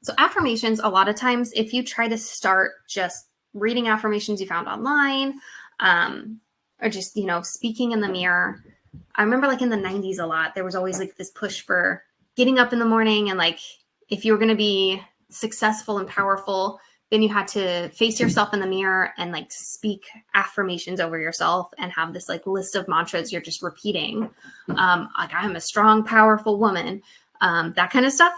So affirmations, a lot of times, if you try to start just reading affirmations you found online, or just, speaking in the mirror. I remember like in the 90s a lot, there was always like this push for getting up in the morning, and like if you were going to be successful and powerful, then you had to face yourself in the mirror and like speak affirmations over yourself and have this like list of mantras you're just repeating. Like I'm a strong, powerful woman, that kind of stuff.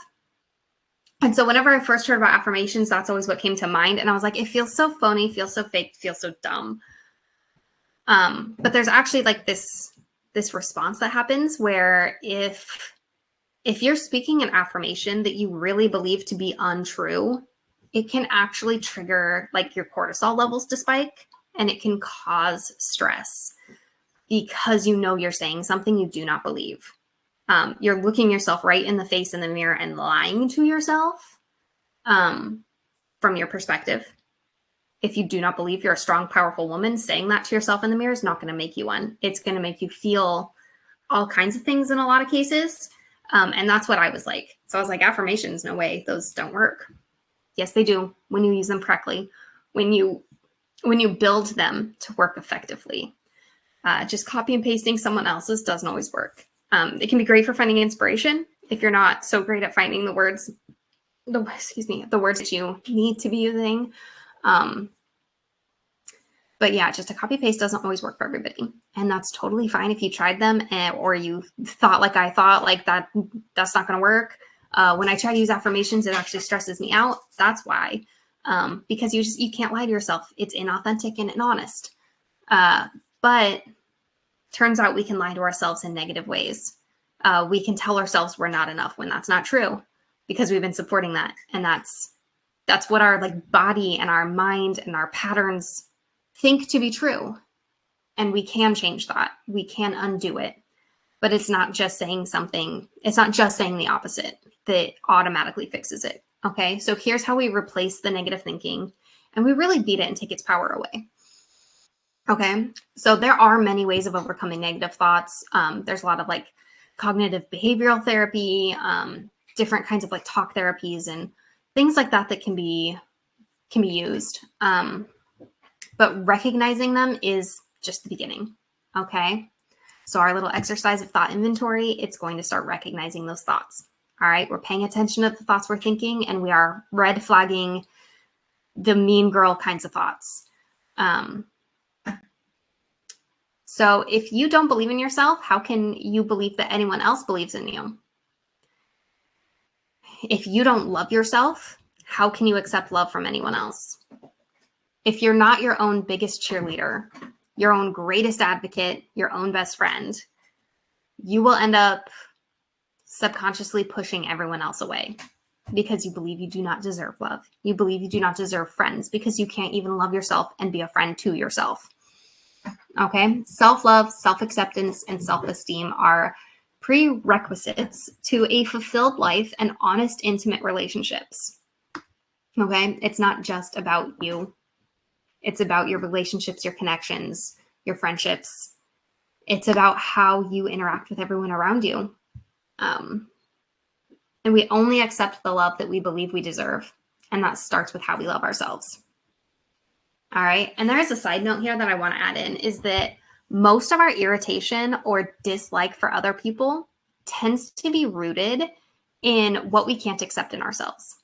And so whenever I first heard about affirmations, that's always what came to mind. And I was like, it feels so phony, feels so fake, feels so dumb. But there's actually like this response that happens where if you're speaking an affirmation that you really believe to be untrue, it can actually trigger like your cortisol levels to spike, and it can cause stress because you're saying something you do not believe. You're looking yourself right in the face in the mirror and lying to yourself, from your perspective. If you do not believe you're a strong, powerful woman, saying that to yourself in the mirror is not going to make you one. It's going to make you feel all kinds of things in a lot of cases. And that's what I was like. So I was like, affirmations, no way, those don't work. Yes, they do when you use them correctly, when you build them to work effectively. Just copy and pasting someone else's doesn't always work. It can be great for finding inspiration if you're not so great at finding the words that you need to be using. But yeah, just a copy paste doesn't always work for everybody. And that's totally fine if you tried them or you thought like I thought, like that's not going to work. When I try to use affirmations, it actually stresses me out. That's why. Because you can't lie to yourself. It's inauthentic and honest. But turns out we can lie to ourselves in negative ways. We can tell ourselves we're not enough when that's not true, because we've been supporting that. And that's what our like body and our mind and our patterns think to be true. And we can change that. We can undo it. But it's not just saying something. It's not just saying the opposite that automatically fixes it. Okay. So here's how we replace the negative thinking, and we really beat it and take its power away. Okay. So there are many ways of overcoming negative thoughts. There's a lot of like cognitive behavioral therapy, different kinds of like talk therapies and things like that can be used. But recognizing them is just the beginning. Okay. So our little exercise of thought inventory, it's going to start recognizing those thoughts. All right. We're paying attention to the thoughts we're thinking, and we are red flagging the mean girl kinds of thoughts. So if you don't believe in yourself, how can you believe that anyone else believes in you? If you don't love yourself, how can you accept love from anyone else? If you're not your own biggest cheerleader, your own greatest advocate, your own best friend, you will end up subconsciously pushing everyone else away because you believe you do not deserve love. You believe you do not deserve friends because you can't even love yourself and be a friend to yourself. Okay? Self-love, self-acceptance, and self-esteem are prerequisites to a fulfilled life and honest, intimate relationships. Okay? It's not just about you. It's about your relationships, your connections, your friendships. It's about how you interact with everyone around you. And we only accept the love that we believe we deserve. And that starts with how we love ourselves. All right. And there is a side note here that I want to add in, is that most of our irritation or dislike for other people tends to be rooted in what we can't accept in ourselves.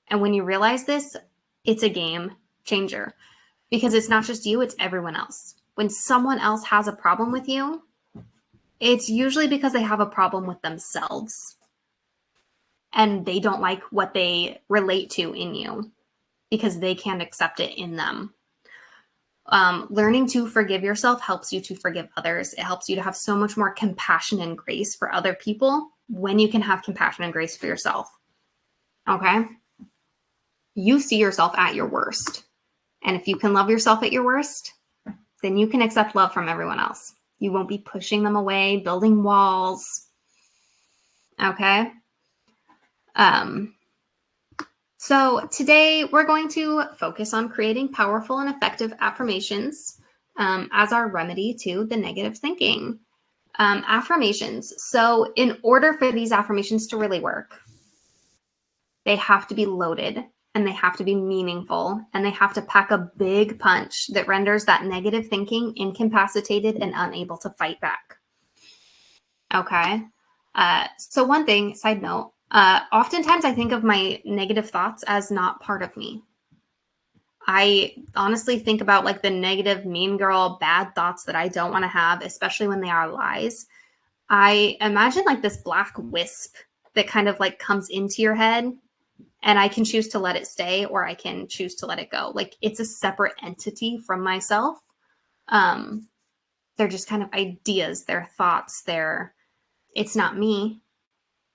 And when you realize this, it's a game changer, because it's not just you, it's everyone else. When someone else has a problem with you, it's usually because they have a problem with themselves and they don't like what they relate to in you because they can't accept it in them. Learning to forgive yourself helps you to forgive others. It helps you to have so much more compassion and grace for other people when you can have compassion and grace for yourself. Okay? You see yourself at your worst. And if you can love yourself at your worst, then you can accept love from everyone else. You won't be pushing them away, building walls. Okay? So today we're going to focus on creating powerful and effective affirmations as our remedy to the negative thinking. Affirmations. So in order for these affirmations to really work, They have to be loaded, and they have to be meaningful, and they have to pack a big punch that renders that negative thinking incapacitated and unable to fight back. Okay. So one thing, side note, oftentimes I think of my negative thoughts as not part of me. I honestly think about like the negative, mean girl, bad thoughts that I don't want to have, especially when they are lies. I imagine like this black wisp that kind of like comes into your head, and I can choose to let it stay or I can choose to let it go. Like it's a separate entity from myself. They're just kind of ideas, they're thoughts, it's not me.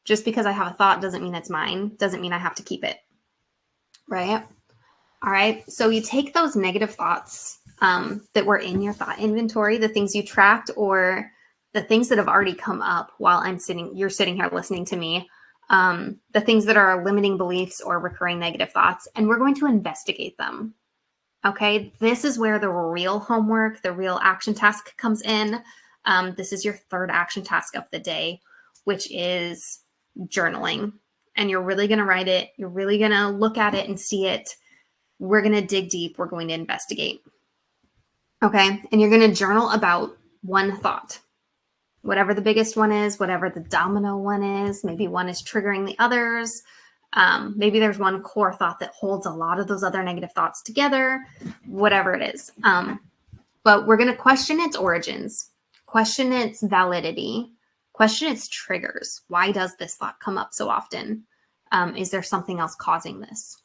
Just because I have a thought doesn't mean it's mine, doesn't mean I have to keep it. Right? All right. So you take those negative thoughts that were in your thought inventory, the things you tracked, or the things that have already come up while you're sitting here listening to me, the things that are limiting beliefs or recurring negative thoughts, and we're going to investigate them. Okay. This is where the real homework, the real action task comes in. This is your third action task of the day, which is journaling. And you're really going to write it. You're really going to look at it and see it. We're going to dig deep. We're going to investigate. Okay. And you're going to journal about one thought, whatever the biggest one is, whatever the domino one is. Maybe one is triggering the others. Maybe there's one core thought that holds a lot of those other negative thoughts together, whatever it is. But we're going to question its origins, question its validity, question its triggers. Why does this thought come up so often? Is there something else causing this?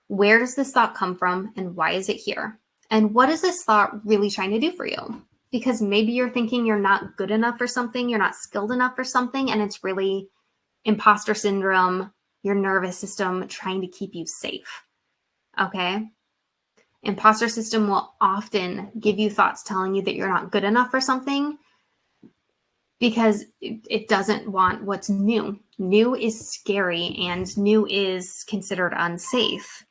Where does this thought come from and why is it here? And what is this thought really trying to do for you? Because maybe you're thinking you're not good enough for something, you're not skilled enough for something, and it's really imposter syndrome, your nervous system trying to keep you safe. Okay? Imposter system will often give you thoughts telling you that you're not good enough for something because it doesn't want what's new. New is scary and new is considered unsafe.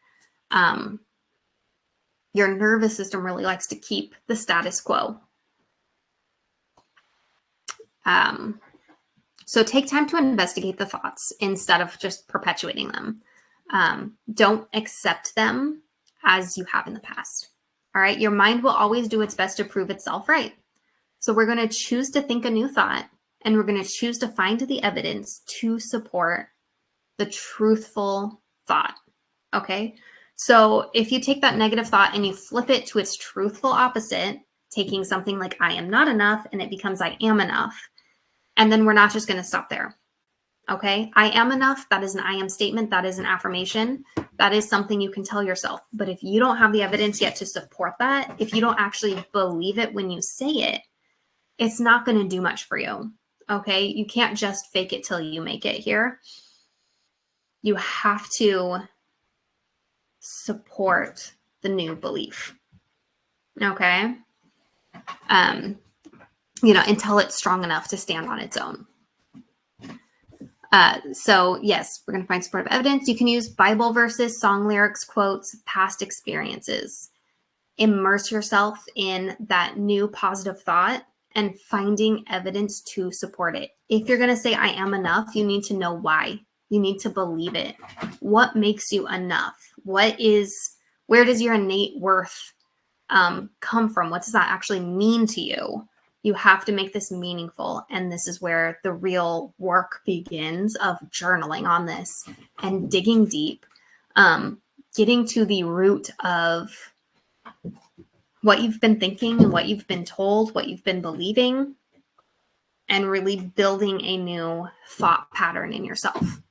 Your nervous system really likes to keep the status quo. So take time to investigate the thoughts instead of just perpetuating them. Don't accept them as you have in the past. All right. Your mind will always do its best to prove itself right. So we're going to choose to think a new thought, and we're going to choose to find the evidence to support the truthful thought. Okay. So if you take that negative thought and you flip it to its truthful opposite, taking something like I am not enough, and it becomes I am enough. And then we're not just going to stop there. Okay. I am enough. That is an I am statement. That is an affirmation. That is something you can tell yourself. But if you don't have the evidence yet to support that, if you don't actually believe it when you say it, it's not going to do much for you. Okay. You can't just fake it till you make it here. You have to support the new belief. Okay. Until it's strong enough to stand on its own. So yes, we're going to find supportive evidence. You can use Bible verses, song lyrics, quotes, past experiences. Immerse yourself in that new positive thought and finding evidence to support it. If you're going to say I am enough, you need to know why. You need to believe it. What makes you enough? Where does your innate worth come from? What does that actually mean to you? You have to make this meaningful. And this is where the real work begins of journaling on this and digging deep, getting to the root of what you've been thinking and what you've been told, what you've been believing, and really building a new thought pattern in yourself.